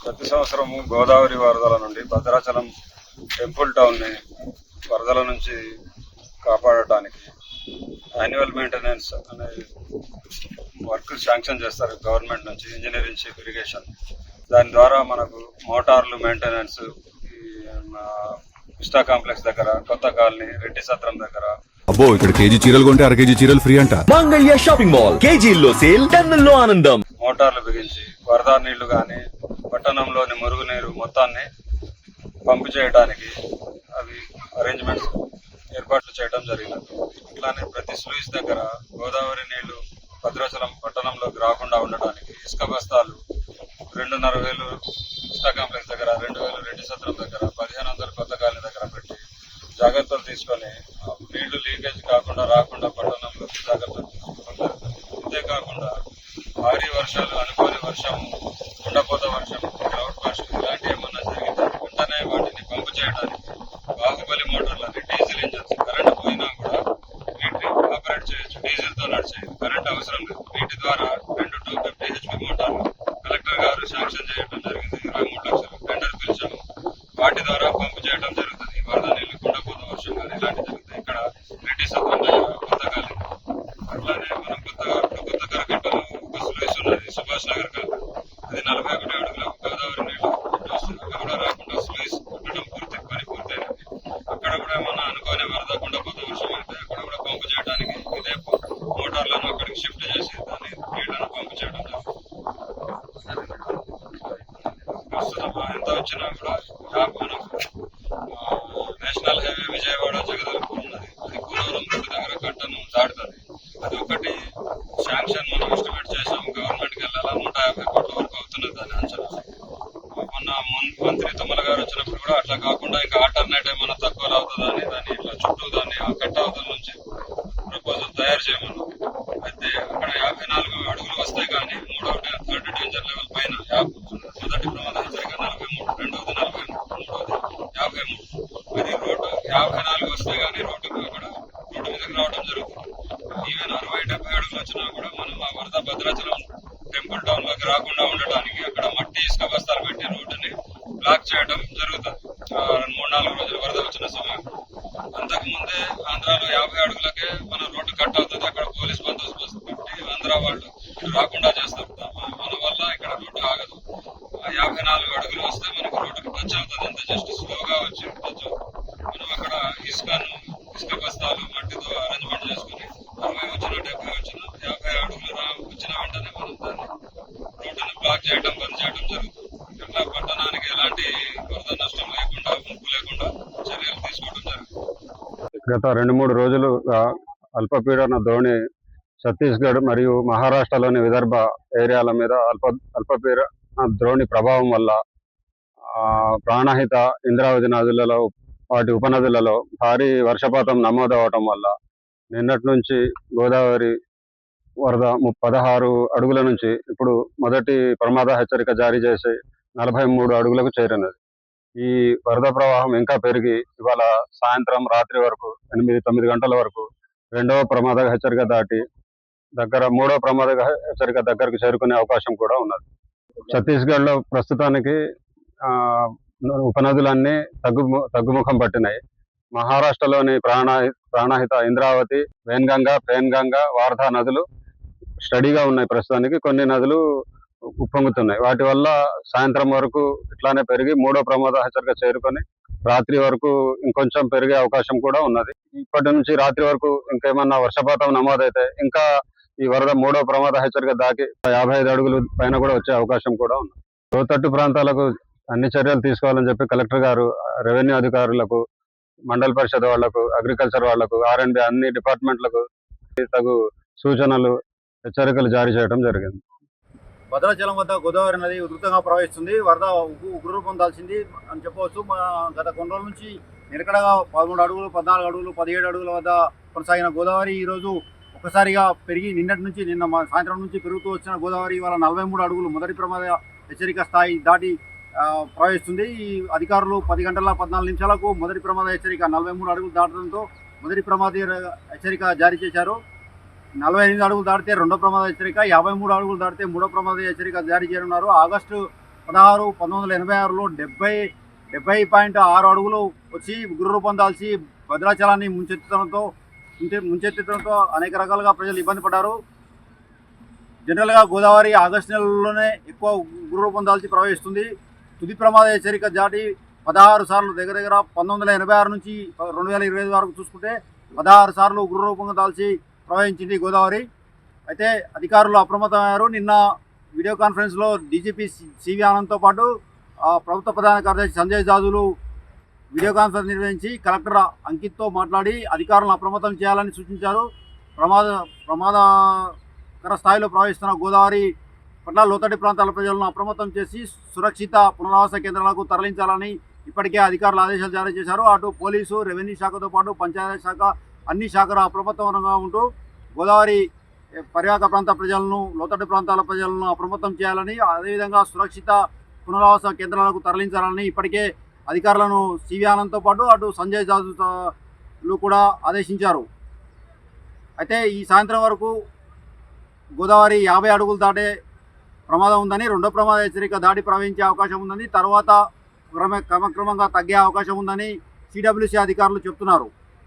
ప్రతి సంవత్సరము గోదావరి వరదల నుండి భద్రాచలం టెంపుల్ టౌన్ని వరదల నుంచి కాపాడటానికి యాన్యువల్ మెయింటెనెన్స్ అనే వర్క్ శాంక్షన్ చేస్తారు గవర్నమెంట్ నుంచి, ఇంజనీరింగ్ చీఫ్ ఇరిగేషన్. దాని ద్వారా మనకు మోటార్లు మెయింటెనెన్స్ విస్టా కాంప్లెక్స్ దగ్గర, కొత్త కాలనీ, రెడ్డి సత్రం దగ్గర. అబ్బో, ఇక్కడ కేజీ చీరలు కొంటే అర కేజీ చీరలు ఫ్రీ అంట. మంగళ్య షాపింగ్ మాల్, కేజీల్లో సేల్, టన్నుల్లో ఆనందం. మోటార్లు బిగించి వరద నీళ్లు కానీ పట్టణంలోని మురుగునీరు మొత్తాన్ని పంపు చేయడానికి అవి అరేంజ్మెంట్స్ ఏర్పాట్లు చేయడం జరిగినది. ఇట్లానే ప్రతి స్లూయిస్ దగ్గర గోదావరి నీళ్లు భద్రాచలం పట్టణంలోకి రాకుండా ఉండడానికి ఇసుక బస్తాలు 2,500 విస్టా కాంప్లెక్స్ దగ్గర, 2,000 రెడ్డి సత్రం దగ్గర, 1,500 కొత్త కాలనీ దగ్గర పెట్టి జాగ్రత్తలు తీసుకొని నీళ్లు లీకేజ్ రాకుండా పట్టణంలో జాగ్రత్తలు తీసుకోవడం. అంతేకాకుండా భారీ వర్షాలు, అనుకోని వర్షం, కుండపోత వర్షం, క్లౌడ్ బర్స్ట్ ఇలాంటి ఏమన్నా జరిగితే వెంటనే వాటిని పంపు చేయడానికి బాహుబలి మోటార్లని, డీజిల్ ఇంజన్స్, కరెంట్ పోయినా కూడా వీటిని ఆపరేట్ చేయొచ్చు. డీజిల్ తో నడిచేది, కరెంట్ అవసరం లేదు. వీటి ద్వారా 2 250 HP మోటార్లు కలెక్టర్ గారు శాంక్షన్ చేయడం జరిగింది. 23 లక్షలు టెండర్ పిలిచాము. వాటి ద్వారా పంపు చేయడం జరుగుతుంది. వరద నీళ్లు, కుండపోత వర్షం కానీ ఇలాంటివి జరుగుతాయి. ఇక్కడ రెడ్డి సత్రం దగ్గర కొత్త కాలనీ, అట్లానే మనం కొత్త కరకట్టలో ఒక స్లూయిస్ ఉన్నది, సుభాష్ నగర్ కాలనీ. అది 41 అడుగుల గోదావరి నీళ్లు వస్తుంది. అక్కడ కూడా రాకుండా స్లూయిస్ కుట్టడం పని పూర్తయినది. అక్కడ కూడా ఏమన్నా అనుకోని వరద, కుండపోత వర్షం అయితే అక్కడ కూడా పంపు చేయడానికి ఇదే మోటార్లను అక్కడికి షిఫ్ట్ చేసి దాన్ని నీళ్లను పంపు చేయడం జరుగుతుంది. ప్రస్తుతం ఎంత వచ్చినా కూడా మనం నేషనల్ హైవే విజయవాడ జగదల్పూర్ ఉన్నది. అది కూనవరం రోడ్డు దగ్గర కట్టను దాటుతుంది. అది ఒకటి శాంక్షన్ మనం ఎస్టిమేట్ చేసాం. గవర్నమెంట్కి వెళ్ళాలా 150 కోట్ల వరకు అవుతున్నది దాని అంచనా. మొన్న మంత్రి తుమ్మల గారు వచ్చినప్పుడు కూడా అట్లా కాకుండా ఇంకా ఆల్టర్నేట్ ఏమైనా తక్కువలో అవుతుందా అని దాన్ని ఇట్లా చుట్టూ దాన్ని ఆ కట్ట అవతల నుంచి ప్రపోజల్ తయారు చేయమన్నాం. అయితే అక్కడ 54 అడుగులు వస్తాయి కానీ థర్డ్ డేంజర్ లెవెల్ పైన మొదటి ప్రమాద హెచ్చరిక 43, రెండవది 43, మూడవది 53. అది రోడ్డు 54 వస్తాయి కానీ రోడ్డు మీదకి రావడం జరుగుతుంది. ఈవెన్ 60-70 అడుగులు వచ్చినా కూడా మనం ఆ వరద భద్రాచలం టెంపుల్ టౌన్ లోకి రాకుండా ఉండటానికి అక్కడ మట్టి, ఇసుక బస్తాలు పెట్టి రోడ్డుని బ్లాక్ చేయడం జరుగుతుంది. 3-4 రోజులు వరద వచ్చిన సమయం. అంతకు ముందే ఆంధ్రాలో 50 అడుగులకే మన రోడ్డు కట్ అవుతుంది. అక్కడ పోలీస్ బందోబస్తు పెట్టి ఆంధ్ర వాళ్ళు రాకుండా చేస్తారు. మన వల్ల ఇక్కడ రోడ్డు ఆగదు. 54 అడుగులు వస్తే మనకు రోడ్డుకి టచ్ అవుతుంది. అంత జస్ట్ స్లోగా వచ్చి టచ్ అవుతుంది. మనం అక్కడ ఇసుక బస్తాలు మట్టితో అరేంజ్మెంట్ చేసుకుని 60 వచ్చినా 70 వచ్చినా 50 అడుగులు వచ్చిన వెంటనే మనం దాన్ని రోడ్డును బ్లాక్ చేయడం, బంద్ చేయడం జరుగుతుంది. ఇట్లా పట్టణానికి ఎలాంటి వరద నష్టం లేకుండా, ముప్పు లేకుండా చర్యలు తీసుకోవడం జరుగుతుంది. గత 2-3 రోజులుగా అల్పపీడన ద్రోణి ఛత్తీస్గఢ్ మరియు మహారాష్ట్రలోని విదర్భ ఏరియాల మీద అల్పపీడన ద్రోణి ప్రభావం వల్ల ప్రాణహిత, ఇంద్రావతి నదులలో, వాటి ఉపనదులలో భారీ వర్షపాతం నమోదవటం వల్ల నిన్నటి నుంచి గోదావరి వరద 16 అడుగుల నుంచి ఇప్పుడు మొదటి ప్రమాద హెచ్చరిక జారీ చేసి 43 అడుగులకు చేరినది. ఈ వరద ప్రవాహం ఇంకా పెరిగి ఇవాళ సాయంత్రం, రాత్రి వరకు 8-9 గంటల వరకు రెండవ ప్రమాద హెచ్చరిక దాటి మూడవ ప్రమాద హెచ్చరిక దగ్గరకు చేరుకునే అవకాశం కూడా ఉన్నది. ఛత్తీస్గఢ్ లో ప్రస్తుతానికి ఉపనదులన్నీ తగ్గుముఖం పట్టినాయి. మహారాష్ట్రలోని ప్రాణహిత, ఇంద్రావతి, పెన్గంగా, వార్ధా నదులు స్టడీగా ఉన్నాయి. ప్రస్తుతానికి కొన్ని నదులు ఉప్పొంగుతున్నాయి. వాటి వల్ల సాయంత్రం వరకు ఇట్లానే పెరిగి మూడో ప్రమాద హెచ్చరిక చేరుకొని రాత్రి వరకు ఇంకొంచెం పెరిగే అవకాశం కూడా ఉన్నది. ఇప్పటి నుంచి రాత్రి వరకు ఇంకేమన్నా వర్షపాతం నమోదైతే ఇంకా ఈ వరద మూడో ప్రమాద హెచ్చరిక దాకి 55 అడుగులు పైన కూడా వచ్చే అవకాశం కూడా ఉంది. లోతట్టు ప్రాంతాలకు అన్ని చర్యలు తీసుకోవాలని చెప్పి కలెక్టర్ గారు రెవెన్యూ అధికారులకు, మండల పరిషత్ వాళ్లకు, అగ్రికల్చర్ వాళ్లకు, R&B అన్ని డిపార్ట్మెంట్లకు తగు సూచనలు, హెచ్చరికలు జారీ చేయడం జరిగింది. భద్రాచలం వద్ద గోదావరి నది ఉధృతంగా ప్రవహిస్తుంది. వరద ఉగ్రరూపం దాల్చింది అని చెప్పవచ్చు. గత కొన్ని రోజుల నుంచి నిలకడగా 13 అడుగులు, 14 అడుగులు, 17 అడుగుల వద్ద కొనసాగిన గోదావరి ఈరోజు ఒక్కసారిగా పెరిగి నిన్న సాయంత్రం నుంచి పెరుగుతూ వచ్చిన గోదావరి ఇవాళ 43 అడుగులు మొదటి ప్రమాద హెచ్చరిక స్థాయి దాటి ప్రవహిస్తుంది. ఈ అధికారులు 10 గంటల 14 నిమిషాలకు మొదటి ప్రమాద హెచ్చరిక 43 అడుగులు దాటడంతో మొదటి ప్రమాద హెచ్చరిక జారీ చేశారు. 48 అడుగులు దాటితే రెండో ప్రమాద హెచ్చరిక, 53 అడుగులు దాటితే మూడో ప్రమాద హెచ్చరిక జారీ చేయనున్నారు. ఆగస్టు 1986లో 70.6 అడుగులు వచ్చి ఉగ్ర రూపం దాల్చి భద్రాచలాన్ని ముంచెత్తడంతో అనేక రకాలుగా ప్రజలు ఇబ్బంది పడ్డారు. జనరల్గా గోదావరి ఆగస్టు నెలలోనే ఎక్కువ ఉగ్ర రూపం దాల్చి ప్రవహిస్తుంది. తుది ప్రమాద హెచ్చరిక దాటి 16 సార్లు దగ్గర 1986 నుంచి 2025 వరకు చూసుకుంటే 16 సార్లు ఉగ్ర రూపంగా దాల్చి ప్రవహించింది గోదావరి. అయితే అధికారులు అప్రమత్తమయ్యారు. నిన్న వీడియో కాన్ఫరెన్స్లో డీజీపీ సివి ఆనంద్తో పాటు ప్రభుత్వ ప్రధాన కార్యదర్శి సంజయ్ జాజులు వీడియో కాన్ఫరెన్స్ నిర్వహించి కలెక్టర్ అంకిత్తో మాట్లాడి అధికారులను అప్రమత్తం చేయాలని సూచించారు. ప్రమాదకర స్థాయిలో ప్రవహిస్తున్న గోదావరి పట్ల లోతట్టు ప్రాంతాల ప్రజలను అప్రమత్తం చేసి సురక్షిత పునరావాస కేంద్రాలకు తరలించాలని ఇప్పటికే అధికారులు ఆదేశాలు జారీ చేశారు. అటు పోలీసు, రెవెన్యూ శాఖతో పాటు పంచాయతీ శాఖ అన్ని శాఖలు అప్రమత్తంగా ఉంటూ గోదావరి పరివాహక ప్రాంత ప్రజలను, లోతట్టు ప్రాంతాల ప్రజలను అప్రమత్తం చేయాలని, అదేవిధంగా సురక్షిత పునరావాస కేంద్రాలకు తరలించాలని ఇప్పటికే అధికారులను సివి ఆనంద్తో పాటు అటు సంజయ్ జాజులు కూడా ఆదేశించారు. అయితే ఈ సాయంత్రం వరకు గోదావరి 50 అడుగులు దాటే ప్రమాదం ఉందని, రెండో ప్రమాద హెచ్చరిక దాటి ప్రవహించే అవకాశం ఉందని, తర్వాత క్రమక్రమంగా తగ్గే అవకాశం ఉందని సిడబ్ల్యూసీ అధికారులు చెప్తున్నారు.